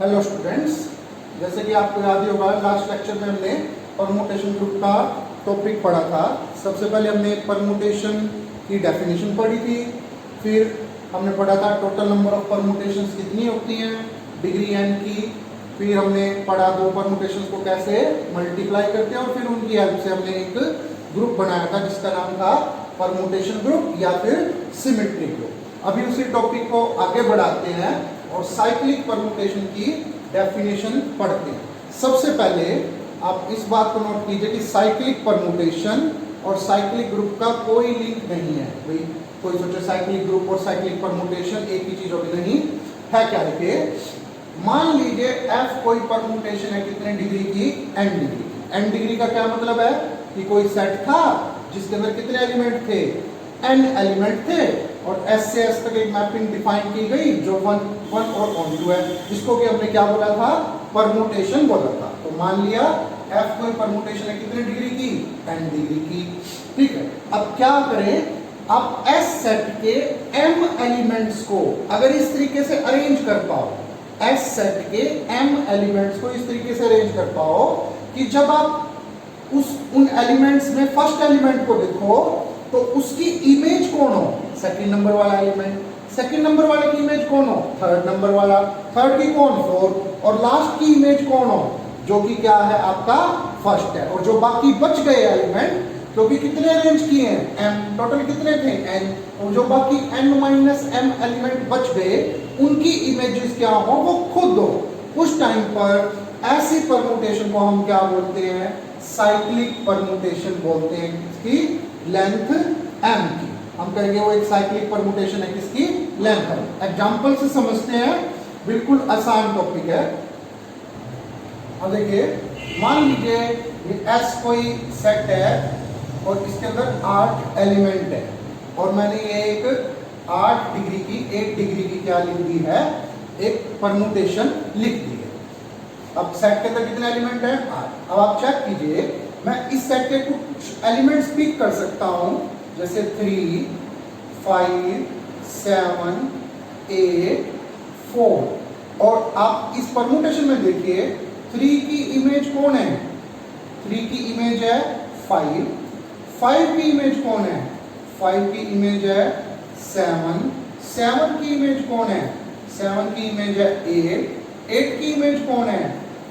Hello students, जैसे कि आपको याद ही होगा लास्ट लेक्चर में हमने परमुटेशन ग्रुप का टॉपिक पढ़ा था। सबसे पहले हमने परमुटेशन की डेफिनेशन पढ़ी थी, फिर हमने पढ़ा था टोटल नंबर ऑफ परमुटेशंस कितनी होती हैं डिग्री एन की, फिर हमने पढ़ा दो परमुटेशंस को कैसे मल्टीप्लाई करते हैं और फिर उनकी हेल्प से हमने एक ग्रुप बनाया था जिसका नाम था परमुटेशन ग्रुप या फिर सिमेट्री ग्रुप। अभी उसी टॉपिक को आगे बढ़ाते हैं और साइक्लिक परमुटेशन की डेफिनेशन पढ़ते हैं। सबसे पहले आप इस बात को नोट कीजिए कि साइक्लिक परमुटेशन और साइक्लिक ग्रुप का कोई लिंक नहीं है। भाई कोई सोचे साइक्लिक ग्रुप और साइक्लिक परमुटेशन एक ही चीज होगी, नहीं है। क्या देखिए, मान लीजिए f कोई परमुटेशन है कितने डिग्री की, n डिग्री की। n डिग्री का क्या मतलब है कि कोई सेट था जिसके अंदर कितने एलिमेंट थे, n एलिमेंट थे और s से s तक एक मैपिंग डिफाइन की गई जो 1 और 2 है, जिसको कि हमने क्या बोला था, परमुटेशन बोला था। तो मान लिया f कोई परमुटेशन है कितने डिग्री की, n डिग्री की। ठीक है, अब क्या करें, आप s सेट के m एलिमेंट्स को अगर इस तरीके से अरेंज कर पाओ, s सेट के m एलिमेंट्स को इस तरीके से अरेंज कर पाओ कि जब आप उन एलिमेंट्स में फर्स्ट एलिमेंट को देखो तो उसकी इमेज कौन हो, सेकंड नंबर वाला एलिमेंट, सेकंड नंबर वाले की इमेज कौन हो, थर्ड नंबर वाला, थर्ड की कौन, फोर्थ, और लास्ट की इमेज कौन हो, जो कि क्या है आपका फर्स्ट है। और जो बाकी बच गए एलिमेंट, क्योंकि कितने अरेंज किए हैं, m, टोटल कितने थे n, और जो बाकी n-m एलिमेंट बच गए उनकी इमेजेस क्या हो, वो खुद हो। उस टाइम पर ऐसी परमुटेशन को हम क्या बोलते हैं, साइक्लिक परमुटेशन बोलते हैं। किसकी, लेंथ m की। हम कहेंगे वो एक साइक्लिक परमुटेशन है, किसकी, लेंथ m। एग्जांपल से समझते हैं, बिल्कुल आसान टॉपिक है। अब देखिए, मान लीजिए ये S कोई सेट है और इसके अंदर 8 एलिमेंट है और मैंने ये एक 8 डिग्री की, 1 डिग्री की क्या लिख दी है, एक परमुटेशन लिख दी है। अब सेट के अंदर कितने एलिमेंट हैं, 8। अब आप चेक कीजिए, मैं इस सेट के कुछ एलिमेंट्स पिक कर सकता हूं, जैसे 3, 5, 7, 8, 4। और आप इस परमुटेशन में देखिए 3 की इमेज कौन है, 3 की इमेज है 5, 5 की इमेज कौन है, 5 की इमेज है 7, 7 की इमेज कौन है, 7 की इमेज है 8, 8 की इमेज कौन है,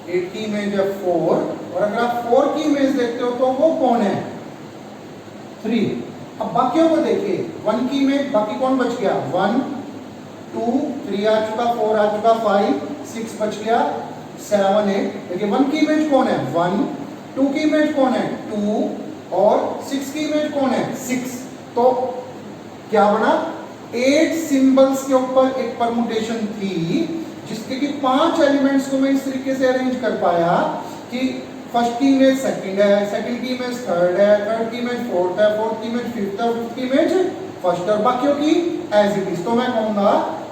8 की इमेज है 4, और अगर आप 4 की इमेज देखते हो तो वो कौन है, 3। अब बाकियों को देखिए, 1 की इमेज, बाकी कौन बच गया, 1, 2, 3 आ चुका, 4 आ चुका, 5, 6 बच गया, 7, 8। देखिए 1 की इमेज कौन है, 1, 2 की इमेज कौन है, 2, और 6 की इमेज कौन है, 6। तो क्या बना, 8 सिंबल्स के ऊपर एक परमुटेशन थी जिसके कि 5 एलिमेंट्स को मैं इस तरीके से अरेंज कर पाया कि फर्स्ट की इमेज सेकंड है, सेकंड की इमेज थर्ड है, थर्ड की इमेज फोर्थ है, फोर्थ की इमेज फिफ्थ है, फिफ्थ की इमेज फर्स्ट, और बाकियों की एज इट इज। तो मैं कहूंगा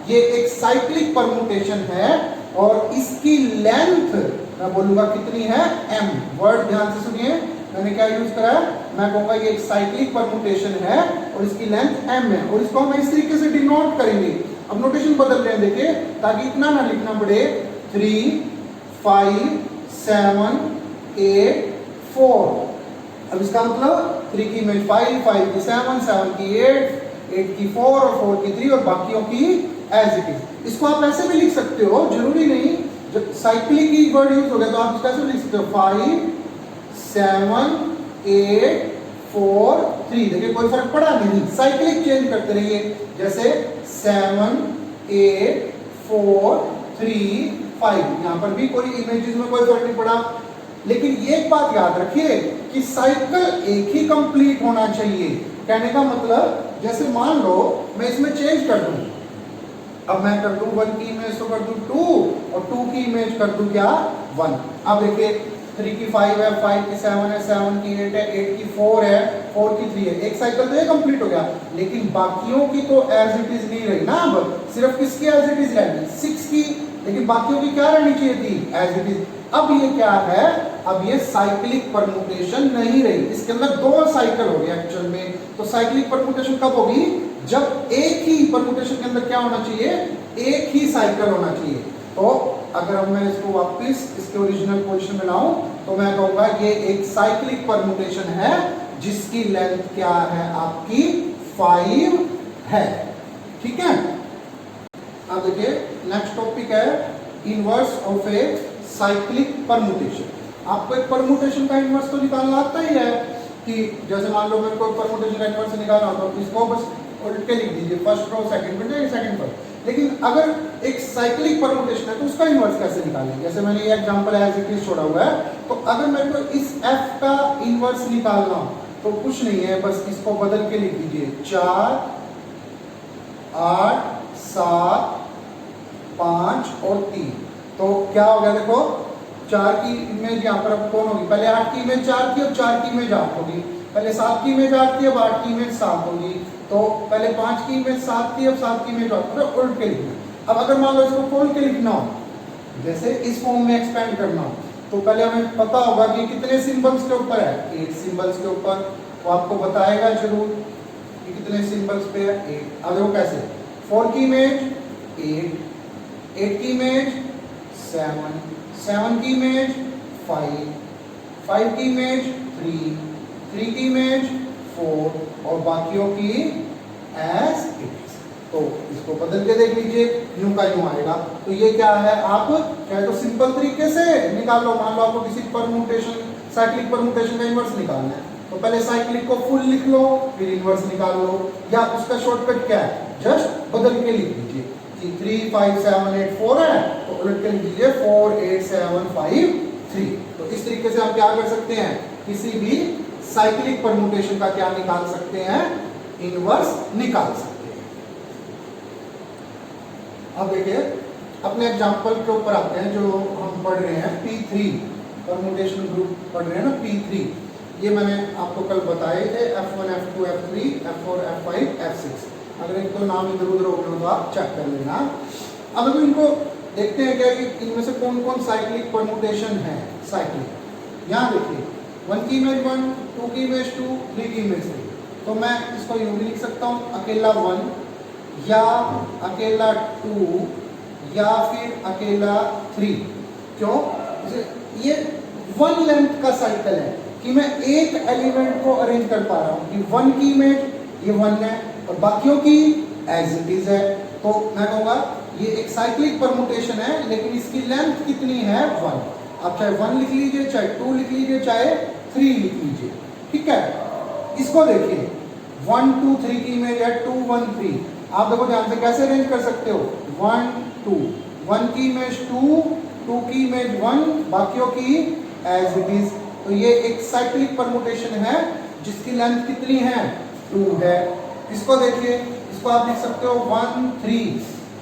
ये एक साइक्लिक परमुटेशन है और इसकी लेंथ मैं बोलूंगा कितनी है, m। वर्ड ध्यान से सुनिए, मैंने क्या यूज करा है, मैं कहूंगा ये एक साइक्लिक परमुटेशन है और इसकी लेंथ m है, और इसको हम इस तरीके से डिनोट करेंगे। अब नोटेशन बदल रहे हैं देखिए, ताकि इतना ना लिखना पड़े, 3, 5, 7, 8, 4। अब इसका मतलब 3 की इमेज 5, 5 की 7, 7 की 8, 8 की 4 और 4 की 3 और बाकियों की एज इट इज। इसको आप ऐसे भी लिख सकते हो, जरूरी नहीं, जब साइक्लिक की वर्ड यूज हो गया तो आप इसका ऐसे लिख सकते हो, 5, 7, 8, 4, 3। देखिए कोई फर्क पड़ा नहीं, साइक्लिक चेंज करते रहिए, जैसे 7, 8, 4, 3, 5। यहां पर भी कोई इमेजेस में कोई फर्क नहीं पड़ा। लेकिन एक बात याद रखिए कि साइकिल एक ही कंप्लीट होना चाहिए। कहने का मतलब, जैसे मान लो मैं इसमें चेंज कर दूं, अब मैं कर दूं 1 की इमेज तो कर दूं 2 और 2 की इमेज कर दूं क्या, 1। अब देखिए 3 की 5 है, 5 की 7 है, 7 की 8 है, 8 की 4 है, 4 की 3 है। एक साइकिल तो ये कंप्लीट हो गया, लेकिन बाकियों की तो एज इट इज नहीं रही ना। अब सिर्फ किसकी एज इट इज रहेगी, 6 की, लेकिन बाकियों की क्या रहनी चाहिए थी, एज इट इज। अब ये क्या है, अब ये साइक्लिक परमुटेशन नहीं रही, इसके अंदर 2 साइकिल हो गया एक्चुअल में। तो साइक्लिक परमुटेशन कब होगी, जब एक ही परमुटेशन के अंदर क्या होना चाहिए, एक ही साइकिल होना चाहिए। तो अगर अब मैं इसको वापस इसके ओरिजिनल पोजीशन में लाऊं तो मैं कहूंगा ये एक साइक्लिक परमुटेशन है जिसकी लेंथ क्या है आपकी 5 है। ठीक है, अब देखिए नेक्स्ट टॉपिक है inverse of a cyclic permutation. आपको एक परमुटेशन का इनवर्स तो निकालना आता ही है कि जैसे मान लो मेरे को परमुटेशन का इनवर्स निकालना हो तो इसको बस उल्ट के लिख दीजिए, फर्स्ट रो सेकंड में सेकंड पर। लेकिन अगर एक साइक्लिक परमुटेशन है तो उसका इनवर्स कैसे निकालेंगे? जैसे मैंने ये एग्जांपल एज इट इज छोड़ा हुआ है, तो अगर मेरे को इस f का इनवर्स निकालना हो तो कुछ नहीं है, बस इसको बदल के लिख दीजिए 4 8 7 5 और 3। तो क्या हो गया देखो, 4 की इमेज यहाँ पर अब कौन होगी? पहले 8 की इमेज 4 की, अब 4 की इमेज 8 होगी। पहले 7 की इमेज 8 की, अब 8 की इमेज 7 होगी। तो पहले 5 की इमेज 7 थी, अब 7 की इमेज 8। उल्ट के लिखना। अब अगर मान लो इसको खोल के लिखना हो, जैसे इस फॉर्म में एक्सपेंड करना हो, तो पहले हमें पता होगा कि कितने सिंबल्स के ऊपर है, 8 सिंबल्स के ऊपर। वो आपको बताएगा जरूर कि कितने सिंबल्स पे है, 8। अब देखो कैसे, 4 की इमेज 8, 8 की इमेज 7, 7 की इमेज 5, 5 की इमेज 3, 3 की इमेज 4 और बाकियों की एज इट इज। तो इसको बदल के देख लीजिए, यूं का यूं आएगा। तो ये क्या है, आप चाहे तो सिंपल तरीके से निकाल लो। मान लो आपको किसी परमुटेशन, साइक्लिक परमुटेशन का इनवर्स निकालना है, तो पहले साइक्लिक को फुल लिख लो, फिर इनवर्स निकाल लो। या उसका शॉर्टकट क्या है, जस्ट बदल के लिख दीजिए कि 3 5 7 8 4 है, तो उलट के लिख दीजिए 4 8 7 5 3। तो इस तरीके से हम क्या कर सकते हैं, किसी भी साइक्लिक परमुटेशन का क्या निकाल सकते हैं, इनवर्स निकाल सकते हैं। अब देखिए अपने एग्जांपल के ऊपर आते हैं, जो हम पढ़ रहे हैं P3 परमुटेशन ग्रुप पढ़ रहे हैं ना, P3। ये मैंने आपको कल बताए थे, F1 F2 F3 F4 F5 F6। अगर एक तो नाम इधर उधर हो गए तो आप चेक कर लेना। अब अगर इनको देखते हैं क्या कि इनमें से कौन कौन साइक्लिक परमुटेशन है। साइक्लिक यहाँ देखिए, 1 की इमेज 1, 2 की इमेज 2, 3 की इमेज 3। तो मैं इसको यूं भी लिख सकता हूँ, अकेला 1 या अकेला 2 या फिर अकेला 3। क्यों? ये 1 लेंथ का साइकिल है कि मैं एक एलिमेंट को अरेंज कर पा रहा हूँ कि 1 की इमेज ये 1 है और बाकियों की एज इट इज है। तो मैं कहूँगा ये एक साइक्लिक परमुटेशन है, लेकिन इसकी लेंथ कितनी है, 1। आप चाहे 1 लिख लीजिए, चाहे 2 लिख लीजिए, चाहे 3 लिख लीजिए। ठीक है, इसको देखिए 1 2 3 की इमेज है 2 1 3। आप देखो ध्यान से कैसे अरेंज कर सकते हो, 1 2, 1 की इमेज 2, 2 की इमेज 1, बाकियों की एज इट इज। तो ये एक साइक्लिक परमुटेशन है जिसकी लेंथ कितनी है, 2 है। इसको देखिए, इसको आप लिख सकते हो 1 3,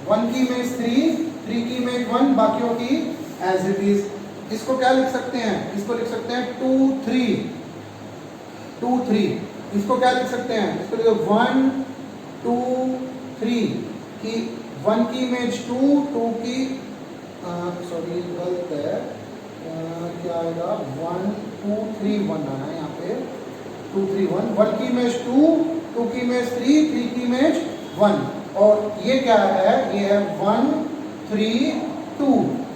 1 की इमेज 3, 3 की इमेज 1, बाकियों की एज इट इज। इसको क्या लिख सकते हैं, इसको लिख सकते हैं 2 3, 2 3। इसको क्या लिख सकते हैं, इसको लिखो 1 2 3 की 1 की इमेज 2, 2 की सॉरी गलत है, क्या आएगा 1 2 3 1 आना है यहाँ पे, 2 3 1, 1 की इमेज 2, 2 की इमेज 3, 3 की इमेज 1। और ये क्या है, ये है 1 3 2,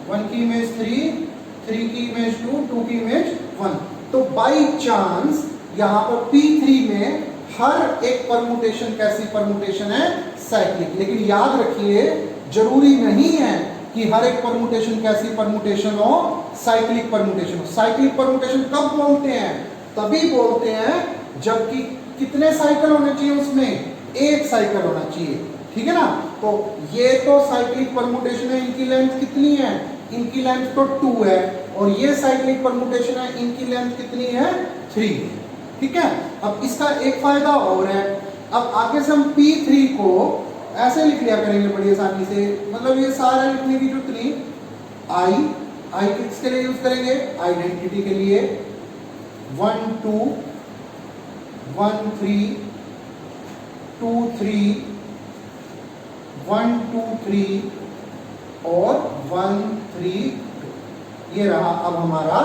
1 की इमेज 3, 3 की इमेज 2, 2 की इमेज 1। तो बाई चांस यहाँ पर P3 में हर एक परमुटेशन कैसी परमुटेशन है, साइक्लिक। लेकिन याद रखिए जरूरी नहीं है कि हर एक परमुटेशन कैसी परमुटेशन हो, साइक्लिक परमुटेशन हो। साइक्लिक परमुटेशन कब बोलते हैं, तभी बोलते हैं जबकि कितने साइकिल होने चाहिए, उसमें एक साइकिल होना चाहिए। ठीक है ना। तो ये तो साइक्लिक परमुटेशन है, इनकी लेंथ कितनी है, इनकी लेंथ तो 2 है, और ये साइक्लिक परमुटेशन है, इनकी लेंथ कितनी है, 3। ठीक है। अब इसका एक फायदा और है, अब आगे से हम P3 को ऐसे लिख लिया करेंगे बड़ी आसानी से। मतलब ये सारा लिखने की जो 3 आई किसके लिए यूज करेंगे, आइडेंटिटी के लिए। 1 2 1 3 2 3 1 2 3 और 1 3 2। ये रहा अब हमारा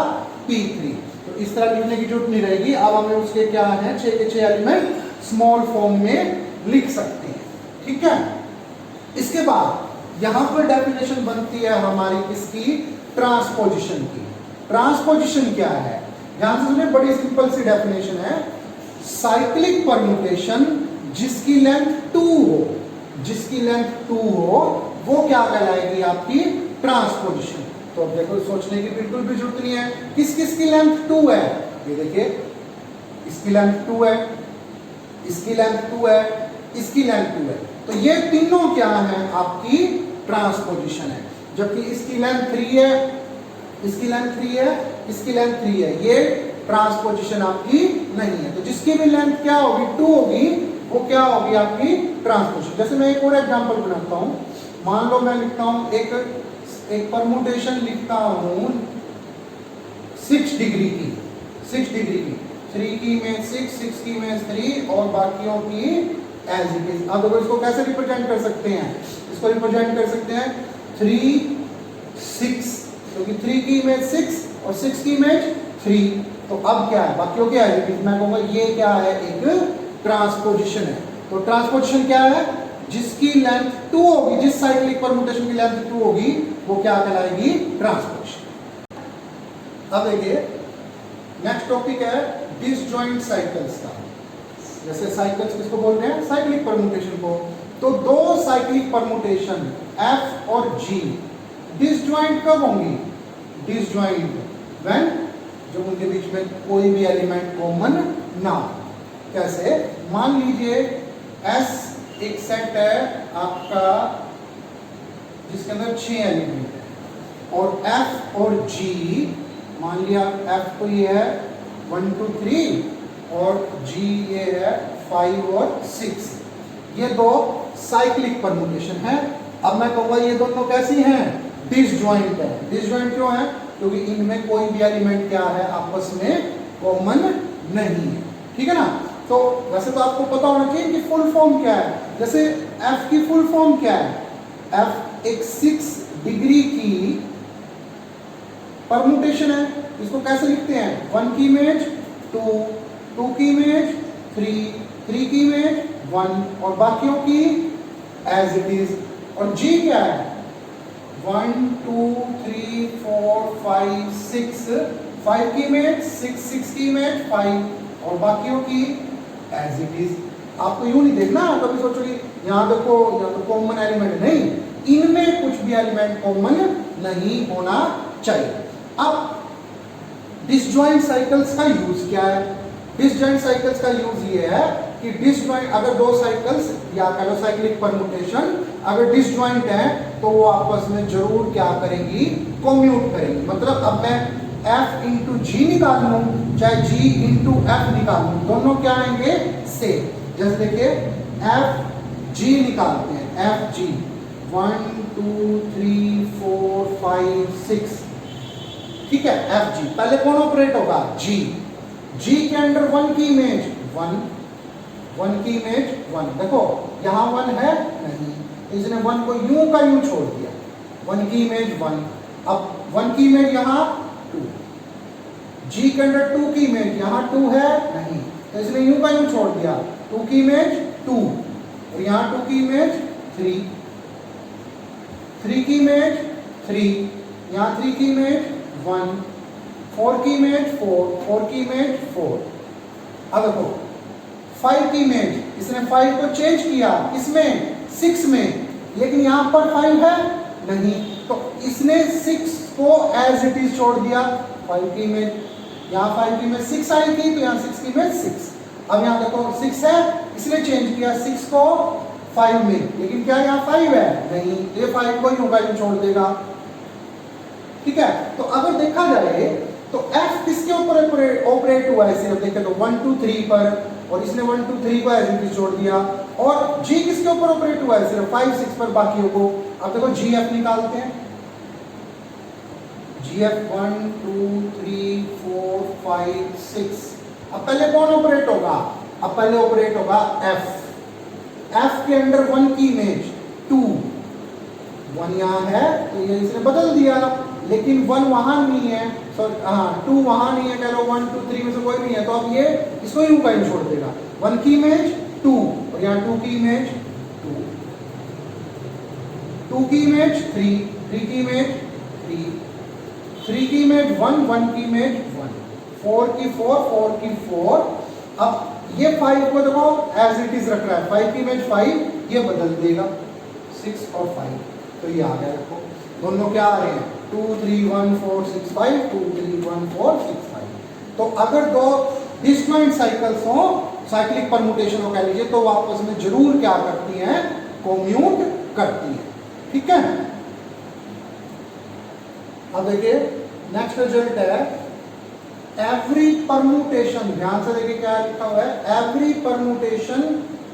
P3। तो इस तरह लिखने की जरूरत नहीं रहेगी। अब हमें उसके क्या है, 6 के 6 एलिमेंट स्मॉल फॉर्म में लिख सकते हैं। ठीक है। इसके बाद यहां पर डेफिनेशन बनती है हमारी किसकी, ट्रांसपोजिशन की। ट्रांसपोजिशन क्या है, ध्यान से सुनिए, बड़ी सिंपल सी डेफिनेशन है। साइक्लिक परम्यूटेशन जिसकी लेंथ 2 हो, जिसकी लेंथ 2 हो, वो क्या कहलाएगी, आपकी ट्रांसपोजिशन। तो अब देखो सोचने की बिल्कुल भी जरूरत नहीं है, किस किस की लेंथ 2 है, ये देखिए इसकी लेंथ 2 है, इसकी लेंथ 2 है, इसकी लेंथ 2 है, तो ये तीनों क्या है, आपकी ट्रांसपोजिशन है। जबकि इसकी लेंथ 3 है, इसकी लेंथ 3 है, इसकी लेंथ 3 है, ये ट्रांसपोजिशन आपकी नहीं है। तो जिसकी भी लेंथ क्या होगी, 2 होगी, वो क्या होगी, आपकी ट्रांसपोजिशन। जैसे मैं एक और एग्जांपल बनाता हूं, मान लो मैं लिखता हूं एक परमुटेशन लिखता हूं 6 डिग्री की, 6 डिग्री की, 3 की इमेज 6 की इमेज 3 और बाकियों की एज इट इज। अब देखो इसको कैसे रिप्रेजेंट कर सकते हैं, इसको रिप्रेजेंट कर सकते हैं 3 6, क्योंकि 3 की इमेज 6 और 6 की इमेज 3। तो अब क्या है, बाकियों की एज इट इज, मैं कहूंगा ये क्या है, एक ट्रांसपोजिशन है। तो ट्रांसपोजिशन क्या है, जिसकी लेंथ 2 होगी, जिस साइक्लिक परम्यूटेशन की लेंथ 2 होगी, वो क्या कहलाएगी, ट्रांसपोजिशन। अब देखिए नेक्स्ट टॉपिक है डिसजॉइंट साइकिल्स का। जैसे साइकिल्स किसको बोलते हैं, साइक्लिक परम्यूटेशन को। तो दो साइक्लिक परम्यूटेशन F और G डिसजॉइंट कब होंगी, डिसजॉइंट व्हेन, जब उनके बीच में कोई भी एलिमेंट कॉमन ना हो। कैसे, मान लीजिए S एक सेट है आपका जिसके अंदर 6 एलिमेंट है, और F और G, मान लिया F तो ये है 1 2 3 और G ये है 5 और 6, ये दो साइक्लिक परम्यूटेशन है। अब मैं कहूंगा ये दोनों कैसी हैं, डिसजॉइंट है। डिसजॉइंट क्यों है, क्योंकि इनमें कोई भी एलिमेंट क्या है, आपस में कॉमन नहीं है, ठीक है ना। तो वैसे तो आपको पता होना चाहिए कि फुल फॉर्म क्या है। जैसे F की फुल फॉर्म क्या है, F एक 6 डिग्री की परम्यूटेशन है। इसको कैसे लिखते हैं, 1 की इमेज 2, 2 की इमेज 3, 3 की इमेज 1 और बाकियों की एज इट इज। और G क्या है, 1 2 3 4 5 6, 5 की इमेज 6 की इमेज 5 और बाकियों की एज इट इज। आपको यूं नहीं देखना, कभी सोचोगे यहाँ देखो यहाँ तो कॉमन एलिमेंट नहीं, इनमें कुछ भी एलिमेंट कॉमन नहीं होना चाहिए। अब डिसजॉइंट साइकिल्स का यूज क्या है, डिसजॉइंट साइकिल्स का यूज ये है कि डिसजॉइंट, अगर दो साइकिल्स या कह लो साइक्लिक परम्यूटेशन अगर डिसजॉइंट है तो वो आपस में जरूर क्या करेंगी, कम्यूट करेंगी। मतलब अब मैं F इंटू जी निकाल लूं चाहे G इंटू F निकाल लूं, दोनों क्या आएंगे, सेम। जैसे देखिए F G निकालते हैं, F G 1 2 3 4 5 6, ठीक है, F G पहले कौन ऑपरेट होगा, G। G के अंडर 1 की इमेज 1, 1 की इमेज 1, देखो यहां 1 है नहीं, इसने 1 को यूं का यूं छोड़ दिया, 1 की इमेज 1, अब 1 की इमेज यहां 2, G के अंडर 2 की इमेज यहां 2 है नहीं, तो इसने यूं का यूं छोड़ दिया, 2 की इमेज 2 और यहां 2 की इमेज 3, 3 की इमेज 3, यहां 3 की इमेज 1, 4 की इमेज 4, 4 की इमेज 4। अब देखो 5 की इमेज, इसने 5 को चेंज किया इसमें 6 में, लेकिन यहां पर 5 है नहीं, तो इसने 6 को एज इट इज छोड़ दिया। 5 की इमेज, यहाँ 5 की इमेज 6 आई थी तो यहाँ 6 की इमेज 6। अब यहाँ देखो 6 है, इसने चेंज किया 6 को 5 में, लेकिन क्या यहाँ 5 है नहीं, ये 5 को यूं का यूं छोड़ देगा, ठीक है। तो अगर देखा जाए तो F किसके ऊपर ऑपरेट हुआ है, सिर्फ देखें तो 1 2 3 पर, और इसने 1 2 3 को एज इट इज छोड़ दिया। और G किसके ऊपर ऑपरेट हुआ है, सिर्फ 5 6 पर, बाकियों को। अब देखो GF निकालते हैं, GF 1 2 3 4 5 6। अब पहले कौन ऑपरेट होगा, अब पहले ऑपरेट होगा F। F के अंडर 1 की इमेज 2, 1 यहाँ है तो ये इसने बदल दिया, लेकिन 1 वहां नहीं है, सॉरी हाँ 2 वहां नहीं है, कह लो 1 2 3 में से कोई नहीं है, तो अब ये इसको यूं का यूं छोड़ देगा, 1 की इमेज 2 और यहाँ 2 की इमेज 2, 2 की इमेज 3, 3 की इमेज 3, 3 की इमेज 1, 1 की इमेज 1, 4 की 4, 4 की 4। अब ये 5 को देखो एज इट इज रख रहा है, 5 की इमेज 5, ये बदल देगा 6 और 5, तो ये आ गया। देखो दोनों क्या आ रहे हैं 2 3 1 4 6 5, 2 3 1 4 6 5। तो अगर दो डिस्जॉइंट साइकिल्स हो, साइक्लिक परमुटेशन हो कह लीजिए, तो वो आपस में जरूर क्या करती हैं, कोम्यूट करती हैं। ठीक है, अब देखिए नेक्स्ट रिजल्ट है एवरी परमुटेशन। ध्यान से देखिए क्या लिखा हुआ है, every permutation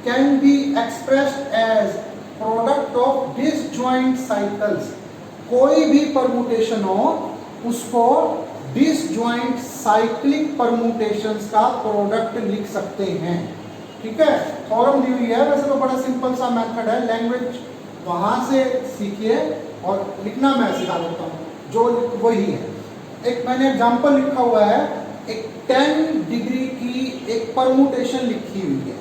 can be expressed as product of disjoint cycles. कोई भी परमुटेशन हो उसको डिसजॉइंट साइक्लिक परमुटेशंस का प्रोडक्ट लिख सकते हैं। ठीक है, थ्योरम दी हुई है, वैसे तो बड़ा सिंपल सा मेथड है, लैंग्वेज वहां से सीखिए और लिखना मैं सिखा देता हूँ, जो वही है। एक मैंने एग्जांपल लिखा हुआ है, एक 10 डिग्री की एक परमुटेशन लिखी हुई है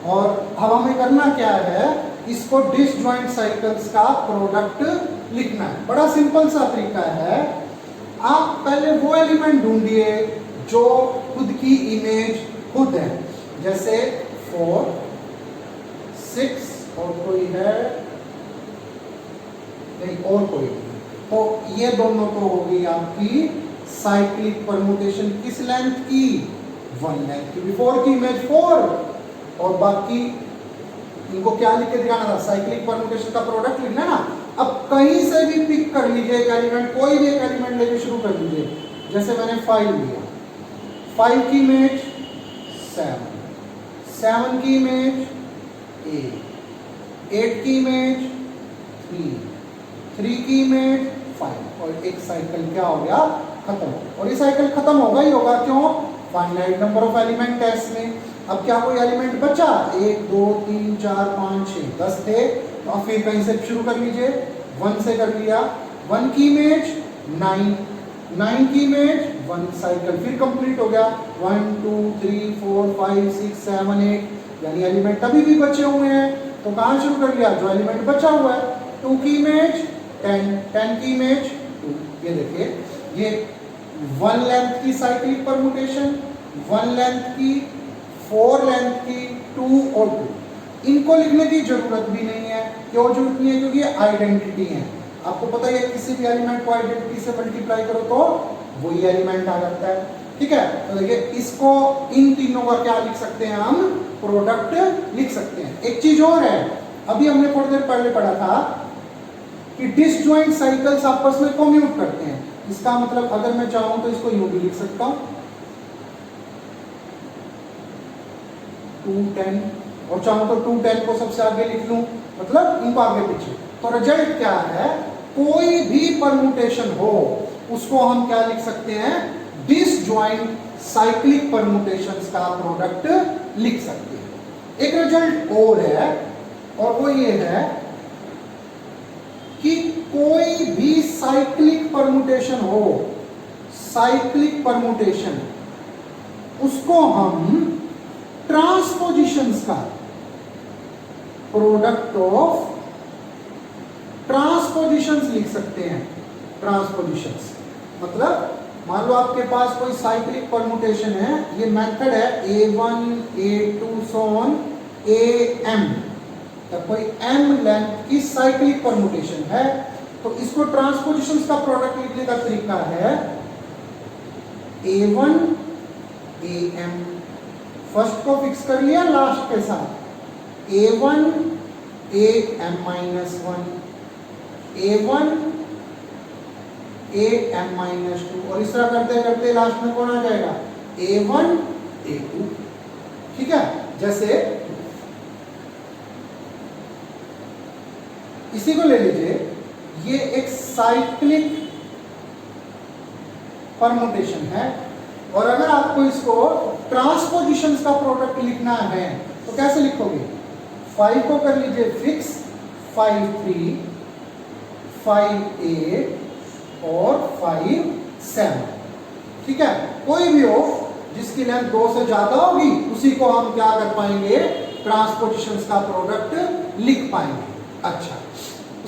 और अब हमें करना क्या है, इसको डिसजॉइंट साइकिल्स का प्रोडक्ट लिखना है। बड़ा सिंपल सा तरीका है, आप पहले वो एलिमेंट ढूंढिए जो खुद की इमेज खुद है, जैसे 4 6 और कोई है नहीं और कोई, तो ये दोनों तो हो गई आपकी साइक्लिक परमुटेशन। किस लेंथ की, 1 लेंथ की। बिफोर की इमेज 4 और बाकी इनको क्या लिख के दिखाना था, साइक्लिक परमुटेशन का प्रोडक्ट लिखना ना। अब कहीं से भी पिक कर लीजिए एक एलिमेंट, कोई भी एक एलिमेंट लेके शुरू कर लीजिए, जैसे मैंने 5 लिया, 5 की इमेज 7, 7 की इमेज 8, 8 की इमेज 3, 3 की इमेज 5 और एक साइकिल क्या हो गया, खत्म। और ये साइकिल खत्म होगा ही होगा, क्यों, फाइनाइट नंबर ऑफ एलिमेंट है इसमें। अब क्या कोई एलिमेंट बचा, 1 2 3 4 5 6 10 थे, तो अब फिर कहीं से शुरू कर लीजिए, 1 से कर लिया, 1 की इमेज 9, 9 की इमेज 1, साइकिल फिर कंप्लीट हो गया, 1 2 3 4 5 6 7 8, यानी एलिमेंट अभी भी बचे हुए हैं, तो कहाँ शुरू कर लिया, जो एलिमेंट बचा हुआ है। 2 की इमेज 10, 10 की इमेज 2, ये देखिए ये 1 लेंथ की साइक्लिक परमुटेशन, 1 लेंथ की, 4 लेंथ की, 2 और 2। इनको लिखने की जरूरत भी नहीं है, क्यों जरूरत नहीं है, क्योंकि ये आइडेंटिटी है। आपको पता है किसी भी एलिमेंट को आइडेंटिटी से मल्टीप्लाई करो तो वही एलिमेंट आ जाता है। ठीक है, तो देखिए इसको इन तीनों का क्या लिख सकते हैं, हम प्रोडक्ट लिख सकते हैं। एक चीज और है, अभी हमने थोड़ी देर पहले पढ़ा था कि डिसजॉइंट साइकिल्स आपस में कोम्यूट करते हैं। इसका मतलब अगर मैं चाहूं तो इसको यूं भी लिख सकता हूं 2 10, और चाहूं तो 2 10 को सबसे आगे लिख लूं, मतलब इनको आगे पीछे। तो रिजल्ट क्या है, कोई भी परमुटेशन हो उसको हम क्या लिख सकते हैं, डिसजॉइंट साइक्लिक परमुटेशंस का प्रोडक्ट लिख सकते हैं। एक रिजल्ट और है, और वो ये है कि कोई भी साइक्लिक परमुटेशन हो, साइक्लिक परमुटेशन, उसको हम ट्रांसपोजिशंस का प्रोडक्ट ऑफ ट्रांसपोजिशंस लिख सकते हैं। ट्रांसपोजिशंस मतलब मान लो आपके पास कोई साइक्लिक परमुटेशन है, ये मेथड है A1 A2 so on AM, तब कोई m लेंथ की साइक्लिक परमुटेशन है, तो इसको ट्रांसपोजिशंस का प्रोडक्ट लिखने का तरीका है A1 AM, फर्स्ट को फिक्स कर लिया लास्ट के साथ, A1 AM-1, A1 AM-2, और इस तरह करते करते लास्ट में कौन आ जाएगा, A1 A2। ठीक है, जैसे इसी को ले लीजिए, ये एक साइक्लिक परमुटेशन है, और अगर आपको इसको ट्रांसपोजिशंस का प्रोडक्ट लिखना है तो कैसे लिखोगे, 5 को कर लीजिए फिक्स, 5 3 5 8 और 5 7। ठीक है, कोई भी हो जिसकी लेंथ 2 से ज्यादा होगी उसी को हम क्या कर पाएंगे, ट्रांसपोजिशंस का प्रोडक्ट लिख पाएंगे। अच्छा,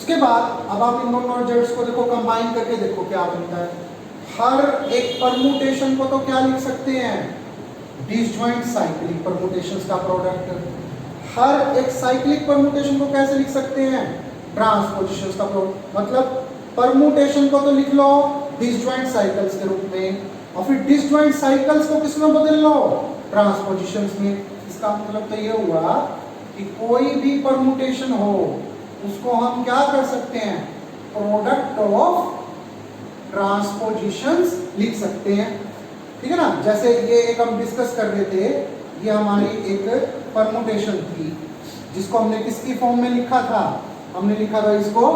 उसके बाद अब आप इन दोनों रिजल्ट्स को देखो, कंबाइन करके देखो क्या बनता है। हर एक परमुटेशन को तो क्या लिख सकते हैं, डिसजॉइंट साइक्लिक परमुटेशंस का प्रोडक्ट। हर एक साइक्लिक परमुटेशन को कैसे लिख सकते हैं, ट्रांसपोजिशंस का प्रोडक्ट। मतलब परमुटेशन को तो लिख लो डिसजॉइंट साइकिल्स के रूप में, और फिर डिसजॉइंट साइकिल्स को किस में बदल लो, ट्रांसपोजिशंस में। इसका मतलब तो ये हुआ कि कोई भी परमुटेशन हो उसको हम क्या कर सकते हैं, प्रोडक्ट ऑफ ट्रांसपोजिशंस लिख सकते हैं, ठीक है ना। जैसे ये एक हम डिस्कस कर रहे थे, ये हमारी एक परमुटेशन थी जिसको हमने किसकी फॉर्म में लिखा था, हमने लिखा था इसको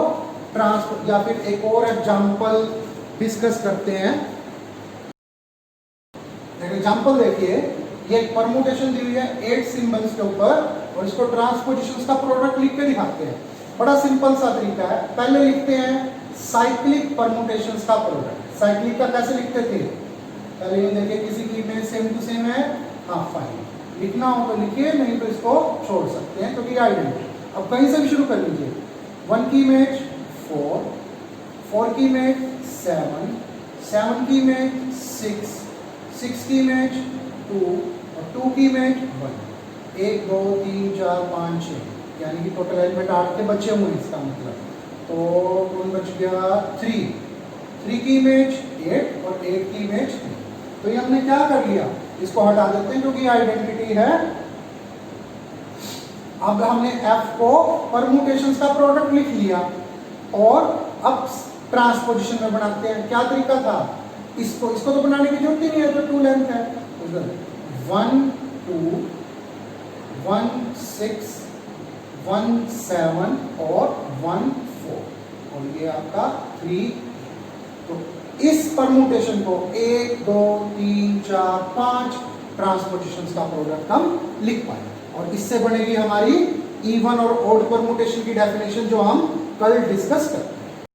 ट्रांस। या फिर एक और एग्जांपल डिस्कस करते हैं। एक एग्जांपल देखिए, ये एक परमुटेशन दी हुई है 8 सिंबल्स के ऊपर, और इसको ट्रांसपोजिशंस का प्रोडक्ट लिख के दिखाते हैं। बड़ा सिंपल सा तरीका है। पहले लिखते हैं साइक्लिक परमुटेशंस का प्रोडक्ट। साइक्लिक का कैसे लिखते थे, पहले ये देखिए किसी की इमेज सेम टू सेम है, हाँ फाइन। लिखना हो तो लिखिए, नहीं तो इसको छोड़ सकते हैं क्योंकि आइडेंटिटी। अब कहीं से भी शुरू कर लीजिए। 1 की इमेज 4, 4 की इमेज 7, 7 की इमेज 6, 6 की इमेज 2, और 2 की इमेज 1। 1 2 3 4 5 6, यानी कि टोटल एलिमेंट 8 के बचे हुए हैं। इसका मतलब तो कौन बच गया, 3। 3 की इमेज 8 और 8 की इमेज 3। तो ये हमने क्या कर लिया, इसको हटा देते हैं क्योंकि आइडेंटिटी है। अब हमने F को परमुटेशंस का प्रोडक्ट लिख लिया, और अब ट्रांसपोजिशन में बनाते हैं। क्या तरीका था, इसको तो बनाने की जरूरत ही नहीं है, तो 2 लेंथ है। 1 2 1 6 1 7 और 1 4, और ये आपका 3। तो इस परमुटेशन को 1 2 3 4 5 ट्रांसपोजिशंस का प्रोडक्ट हम लिख पाए, और इससे बनेगी हमारी इवन और ऑड परमुटेशन की डेफिनेशन जो हम कल डिस्कस करते हैं।